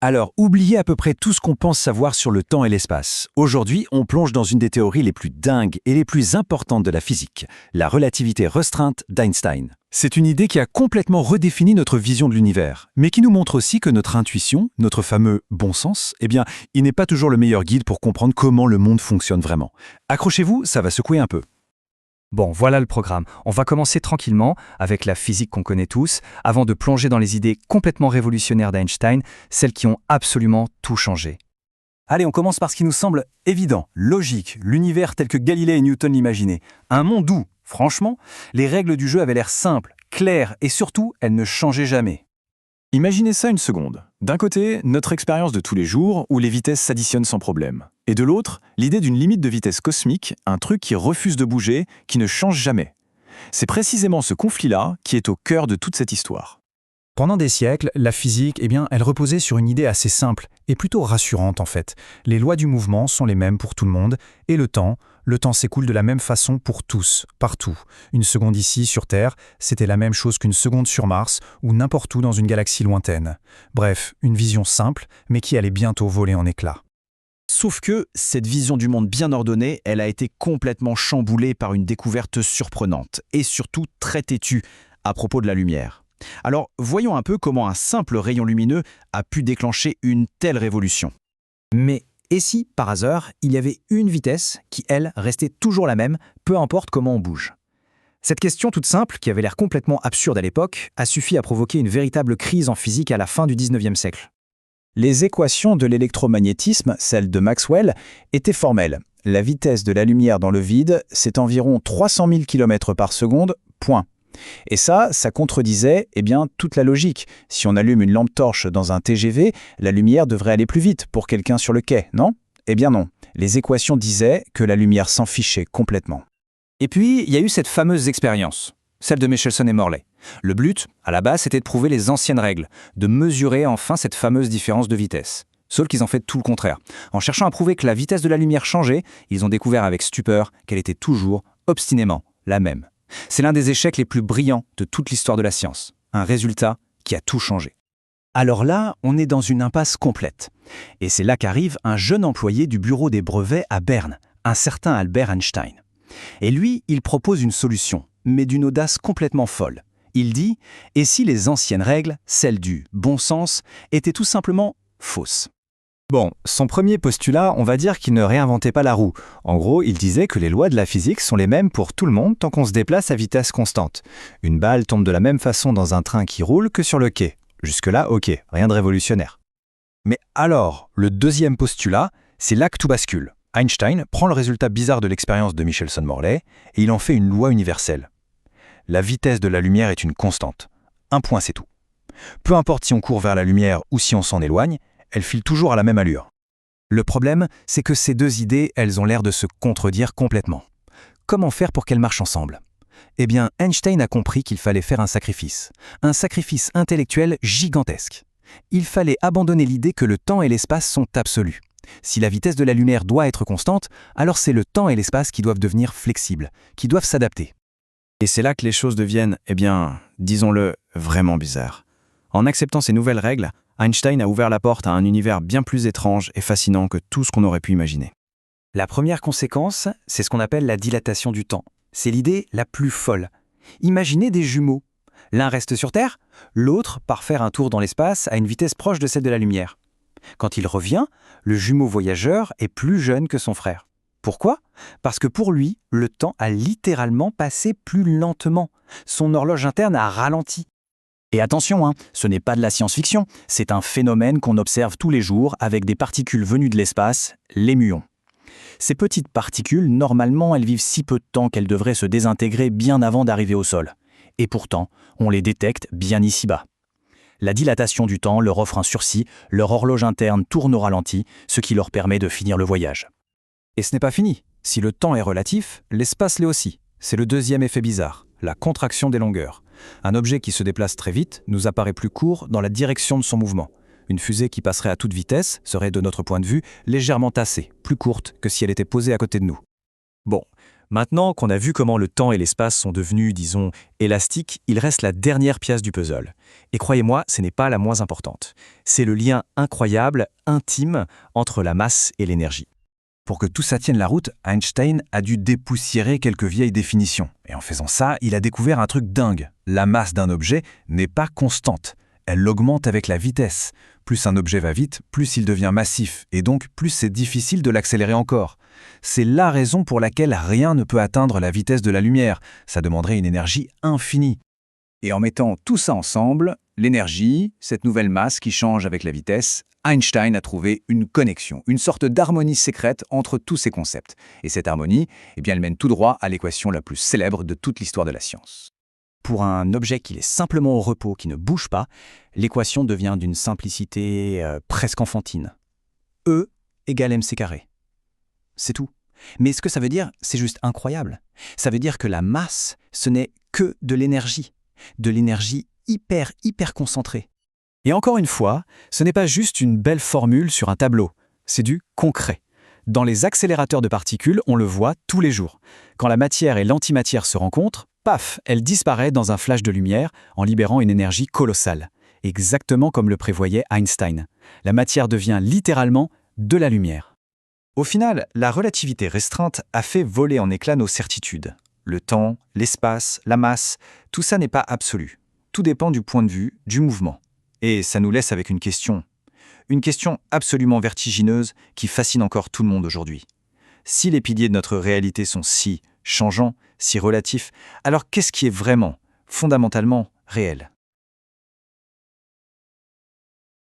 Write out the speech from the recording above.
Alors, oubliez à peu près tout ce qu'on pense savoir sur le temps et l'espace. Aujourd'hui, on plonge dans une des théories les plus dingues et les plus importantes de la physique, la relativité restreinte d'Einstein. C'est une idée qui a complètement redéfini notre vision de l'univers, mais qui nous montre aussi que notre intuition, notre fameux bon sens, il n'est pas toujours le meilleur guide pour comprendre comment le monde fonctionne vraiment. Accrochez-vous, ça va secouer un peu. Bon, voilà le programme. On va commencer tranquillement avec la physique qu'on connaît tous, avant de plonger dans les idées complètement révolutionnaires d'Einstein, celles qui ont absolument tout changé. Allez, on commence par ce qui nous semble évident, logique, l'univers tel que Galilée et Newton l'imaginaient. Un monde où, franchement, les règles du jeu avaient l'air simples, claires et surtout, elles ne changeaient jamais. Imaginez ça une seconde. D'un côté, notre expérience de tous les jours où les vitesses s'additionnent sans problème. Et de l'autre, l'idée d'une limite de vitesse cosmique, un truc qui refuse de bouger, qui ne change jamais. C'est précisément ce conflit-là qui est au cœur de toute cette histoire. Pendant des siècles, la physique, elle reposait sur une idée assez simple et plutôt rassurante en fait. Les lois du mouvement sont les mêmes pour tout le monde et le temps s'écoule de la même façon pour tous, partout. Une seconde ici, sur Terre, c'était la même chose qu'une seconde sur Mars ou n'importe où dans une galaxie lointaine. Bref, une vision simple, mais qui allait bientôt voler en éclats. Sauf que cette vision du monde bien ordonnée, elle a été complètement chamboulée par une découverte surprenante et surtout très têtue à propos de la lumière. Alors, voyons un peu comment un simple rayon lumineux a pu déclencher une telle révolution. Mais et si, par hasard, il y avait une vitesse qui, elle, restait toujours la même, peu importe comment on bouge? Cette question toute simple, qui avait l'air complètement absurde à l'époque, a suffi à provoquer une véritable crise en physique à la fin du 19e siècle. Les équations de l'électromagnétisme, celles de Maxwell, étaient formelles. La vitesse de la lumière dans le vide, c'est environ 300 000 km par seconde, point. Et ça contredisait toute la logique. Si on allume une lampe torche dans un TGV, la lumière devrait aller plus vite pour quelqu'un sur le quai, non? Eh bien non. Les équations disaient que la lumière s'en fichait complètement. Et puis, il y a eu cette fameuse expérience, celle de Michelson et Morley. Le but, à la base, c'était de prouver les anciennes règles, de mesurer enfin cette fameuse différence de vitesse. Sauf qu'ils ont fait tout le contraire. En cherchant à prouver que la vitesse de la lumière changeait, ils ont découvert avec stupeur qu'elle était toujours, obstinément, la même. C'est l'un des échecs les plus brillants de toute l'histoire de la science. Un résultat qui a tout changé. Alors là, on est dans une impasse complète. Et c'est là qu'arrive un jeune employé du bureau des brevets à Berne, un certain Albert Einstein. Et lui, il propose une solution, mais d'une audace complètement folle. Il dit « Et si les anciennes règles, celles du bon sens, étaient tout simplement fausses ?» Bon, son premier postulat, on va dire qu'il ne réinventait pas la roue. En gros, il disait que les lois de la physique sont les mêmes pour tout le monde tant qu'on se déplace à vitesse constante. Une balle tombe de la même façon dans un train qui roule que sur le quai. Jusque-là, ok, rien de révolutionnaire. Mais alors, le deuxième postulat, c'est là que tout bascule. Einstein prend le résultat bizarre de l'expérience de Michelson-Morley et il en fait une loi universelle. La vitesse de la lumière est une constante. Un point, c'est tout. Peu importe si on court vers la lumière ou si on s'en éloigne, elle file toujours à la même allure. Le problème, c'est que ces deux idées, elles ont l'air de se contredire complètement. Comment faire pour qu'elles marchent ensemble? Eh bien, Einstein a compris qu'il fallait faire un sacrifice intellectuel gigantesque. Il fallait abandonner l'idée que le temps et l'espace sont absolus. Si la vitesse de la lumière doit être constante, alors c'est le temps et l'espace qui doivent devenir flexibles, qui doivent s'adapter. Et c'est là que les choses deviennent, disons-le, vraiment bizarres. En acceptant ces nouvelles règles, Einstein a ouvert la porte à un univers bien plus étrange et fascinant que tout ce qu'on aurait pu imaginer. La première conséquence, c'est ce qu'on appelle la dilatation du temps. C'est l'idée la plus folle. Imaginez des jumeaux. L'un reste sur Terre, l'autre part faire un tour dans l'espace à une vitesse proche de celle de la lumière. Quand il revient, le jumeau voyageur est plus jeune que son frère. Pourquoi? Parce que pour lui, le temps a littéralement passé plus lentement. Son horloge interne a ralenti. Et attention, ce n'est pas de la science-fiction, c'est un phénomène qu'on observe tous les jours avec des particules venues de l'espace, les muons. Ces petites particules, normalement, elles vivent si peu de temps qu'elles devraient se désintégrer bien avant d'arriver au sol. Et pourtant, on les détecte bien ici-bas. La dilatation du temps leur offre un sursis, leur horloge interne tourne au ralenti, ce qui leur permet de finir le voyage. Et ce n'est pas fini. Si le temps est relatif, l'espace l'est aussi. C'est le deuxième effet bizarre, la contraction des longueurs. Un objet qui se déplace très vite nous apparaît plus court dans la direction de son mouvement. Une fusée qui passerait à toute vitesse serait, de notre point de vue, légèrement tassée, plus courte que si elle était posée à côté de nous. Bon, Maintenant qu'on a vu comment le temps et l'espace sont devenus, disons, élastiques, il reste la dernière pièce du puzzle. Et croyez-moi, ce n'est pas la moins importante. C'est le lien incroyable, intime, entre la masse et l'énergie. Pour que tout ça tienne la route, Einstein a dû dépoussiérer quelques vieilles définitions. Et en faisant ça, il a découvert un truc dingue. La masse d'un objet n'est pas constante. Elle augmente avec la vitesse. Plus un objet va vite, plus il devient massif, et donc plus c'est difficile de l'accélérer encore. C'est la raison pour laquelle rien ne peut atteindre la vitesse de la lumière. Ça demanderait une énergie infinie. Et en mettant tout ça ensemble, l'énergie, cette nouvelle masse qui change avec la vitesse, Einstein a trouvé une connexion, une sorte d'harmonie secrète entre tous ces concepts. Et cette harmonie, elle mène tout droit à l'équation la plus célèbre de toute l'histoire de la science. Pour un objet qui est simplement au repos, qui ne bouge pas, l'équation devient d'une simplicité presque enfantine. E égale mc². C'est tout. Mais ce que ça veut dire, c'est juste incroyable. Ça veut dire que la masse, ce n'est que de l'énergie hyper concentrée. Et encore une fois, ce n'est pas juste une belle formule sur un tableau, c'est du concret. Dans les accélérateurs de particules, on le voit tous les jours. Quand la matière et l'antimatière se rencontrent, paf, elle disparaît dans un flash de lumière en libérant une énergie colossale. Exactement comme le prévoyait Einstein. La matière devient littéralement de la lumière. Au final, la relativité restreinte a fait voler en éclats nos certitudes. Le temps, l'espace, la masse, tout ça n'est pas absolu. Tout dépend du point de vue, du mouvement. Et ça nous laisse avec une question absolument vertigineuse qui fascine encore tout le monde aujourd'hui. Si les piliers de notre réalité sont si changeants, si relatifs, alors qu'est-ce qui est vraiment, fondamentalement, réel ?